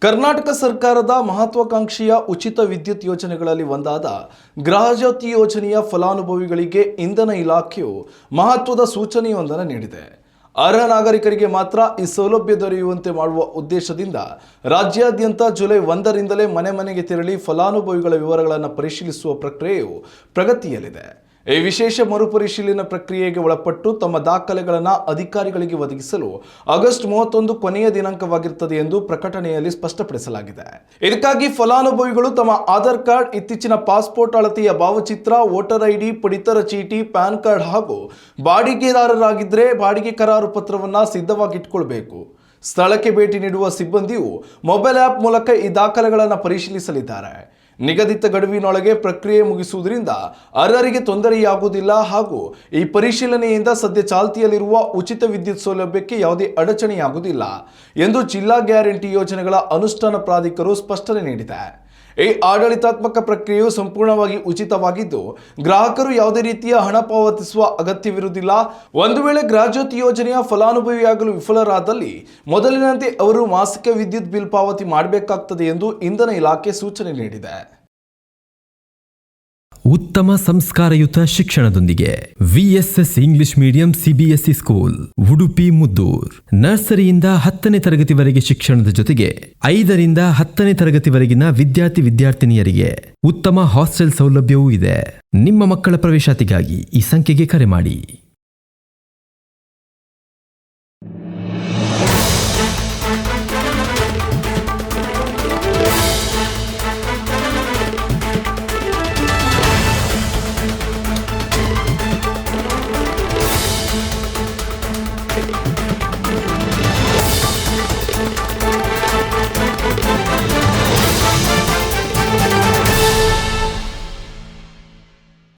ಕರ್ನಾಟಕ ಸರ್ಕಾರದ ಮಹತ್ವಾಕಾಂಕ್ಷೆಯ ಉಚಿತ ವಿದ್ಯುತ್ ಯೋಜನೆಗಳಲ್ಲಿ ಒಂದಾದ ಗೃಹಜ್ಯೋತಿ ಯೋಜನೆಯ ಫಲಾನುಭವಿಗಳಿಗೆ ಇಂಧನ ಇಲಾಖೆಯು ಮಹತ್ವದ ಸೂಚನೆಯೊಂದನ್ನು ನೀಡಿದೆ. ಅರ್ಹ ನಾಗರಿಕರಿಗೆ ಮಾತ್ರ ಈ ಸೌಲಭ್ಯ ದೊರೆಯುವಂತೆ ಮಾಡುವ ಉದ್ದೇಶದಿಂದ ರಾಜ್ಯಾದ್ಯಂತ ಜುಲೈ 1ರಿಂದಲೇ ಮನೆ ಮನೆಗೆ ತೆರಳಿ ಫಲಾನುಭವಿಗಳ ವಿವರಗಳನ್ನು ಪರಿಶೀಲಿಸುವ ಪ್ರಕ್ರಿಯೆಯು ಪ್ರಗತಿಯಲ್ಲಿದೆ. ಈ ವಿಶೇಷ ಮರುಪರಿಶೀಲನಾ ಪ್ರಕ್ರಿಯೆಗೆ ಒಳಪಟ್ಟು ತಮ್ಮ ದಾಖಲೆಗಳನ್ನು ಅಧಿಕಾರಿಗಳಿಗೆ ಒದಗಿಸಲು ಆಗಸ್ಟ್ 31 ಕೊನೆಯ ದಿನಾಂಕವಾಗಿರುತ್ತದೆ ಎಂದು ಪ್ರಕಟಣೆಯಲ್ಲಿ ಸ್ಪಷ್ಟಪಡಿಸಲಾಗಿದೆ. ಇದಕ್ಕಾಗಿ ಫಲಾನುಭವಿಗಳು ತಮ್ಮ ಆಧಾರ್ ಕಾರ್ಡ್, ಇತ್ತೀಚಿನ ಪಾಸ್ಪೋರ್ಟ್ ಅಳತೆಯ ಭಾವಚಿತ್ರ, ವೋಟರ್ ಐಡಿ, ಪಡಿತರ ಚೀಟಿ, ಪ್ಯಾನ್ ಕಾರ್ಡ್ ಹಾಗೂ ಬಾಡಿಗೆದಾರರಾಗಿದ್ದರೆ ಬಾಡಿಗೆ ಕರಾರು ಪತ್ರವನ್ನು ಸಿದ್ಧವಾಗಿಟ್ಟುಕೊಳ್ಳಬೇಕು. ಸ್ಥಳಕ್ಕೆ ಭೇಟಿ ನೀಡುವ ಸಿಬ್ಬಂದಿಯು ಮೊಬೈಲ್ ಆ್ಯಪ್ ಮೂಲಕ ಈ ದಾಖಲೆಗಳನ್ನು ಪರಿಶೀಲಿಸಲಿದ್ದಾರೆ. ನಿಗದಿತ ಗಡುವಿನೊಳಗೆ ಪ್ರಕ್ರಿಯೆ ಮುಗಿಸುವುದರಿಂದ ಅರ್ಹರಿಗೆ ತೊಂದರೆಯಾಗುವುದಿಲ್ಲ ಹಾಗೂ ಈ ಪರಿಶೀಲನೆಯಿಂದ ಸದ್ಯ ಚಾಲ್ತಿಯಲ್ಲಿರುವ ಉಚಿತ ವಿದ್ಯುತ್ ಸೌಲಭ್ಯಕ್ಕೆ ಯಾವುದೇ ಅಡಚಣೆಯಾಗುವುದಿಲ್ಲ ಎಂದು ಜಿಲ್ಲಾ ಗ್ಯಾರಂಟಿ ಯೋಜನೆಗಳ ಅನುಷ್ಠಾನ ಪ್ರಾಧಿಕಾರವು ಸ್ಪಷ್ಟನೆ ನೀಡಿದೆ. ಈ ಆಡಳಿತಾತ್ಮಕ ಪ್ರಕ್ರಿಯೆಯು ಸಂಪೂರ್ಣವಾಗಿ ಉಚಿತವಾಗಿದ್ದು ಗ್ರಾಹಕರು ಯಾವುದೇ ರೀತಿಯ ಹಣ ಪಾವತಿಸುವ ಅಗತ್ಯವಿರುವುದಿಲ್ಲ. ಒಂದು ವೇಳೆ ಗೃಹಜ್ಯೋತಿ ಯೋಜನೆಯ ಫಲಾನುಭವಿಯಾಗಲು ವಿಫಲರಾದಲ್ಲಿ ಮೊದಲಿನಂತೆ ಅವರು ಮಾಸಿಕ ವಿದ್ಯುತ್ ಬಿಲ್ ಪಾವತಿ ಮಾಡಬೇಕಾಗುತ್ತದೆ ಎಂದು ಇಂಧನ ಇಲಾಖೆ ಸೂಚನೆ ನೀಡಿದೆ. ಉತ್ತಮ ಸಂಸ್ಕಾರಯುತ ಶಿಕ್ಷಣದೊಂದಿಗೆ VSS English medium CBSE school Udupi Muddur. ನರ್ಸರಿಯಿಂದ 10ನೇ ತರಗತಿವರೆಗೆ ಶಿಕ್ಷಣದ ಜೊತೆಗೆ 5ರಿಂದ 10ನೇ ತರಗತಿವರೆಗಿನ ವಿದ್ಯಾರ್ಥಿನಿಯರಿಗೆ ಉತ್ತಮ ಹಾಸ್ಟೆಲ್ ಸೌಲಭ್ಯವೂ ಇದೆ. ನಿಮ್ಮ ಮಕ್ಕಳ ಪ್ರವೇಶಾತಿಗಾಗಿ ಈ ಸಂಖ್ಯೆಗೆ ಕರೆ ಮಾಡಿ.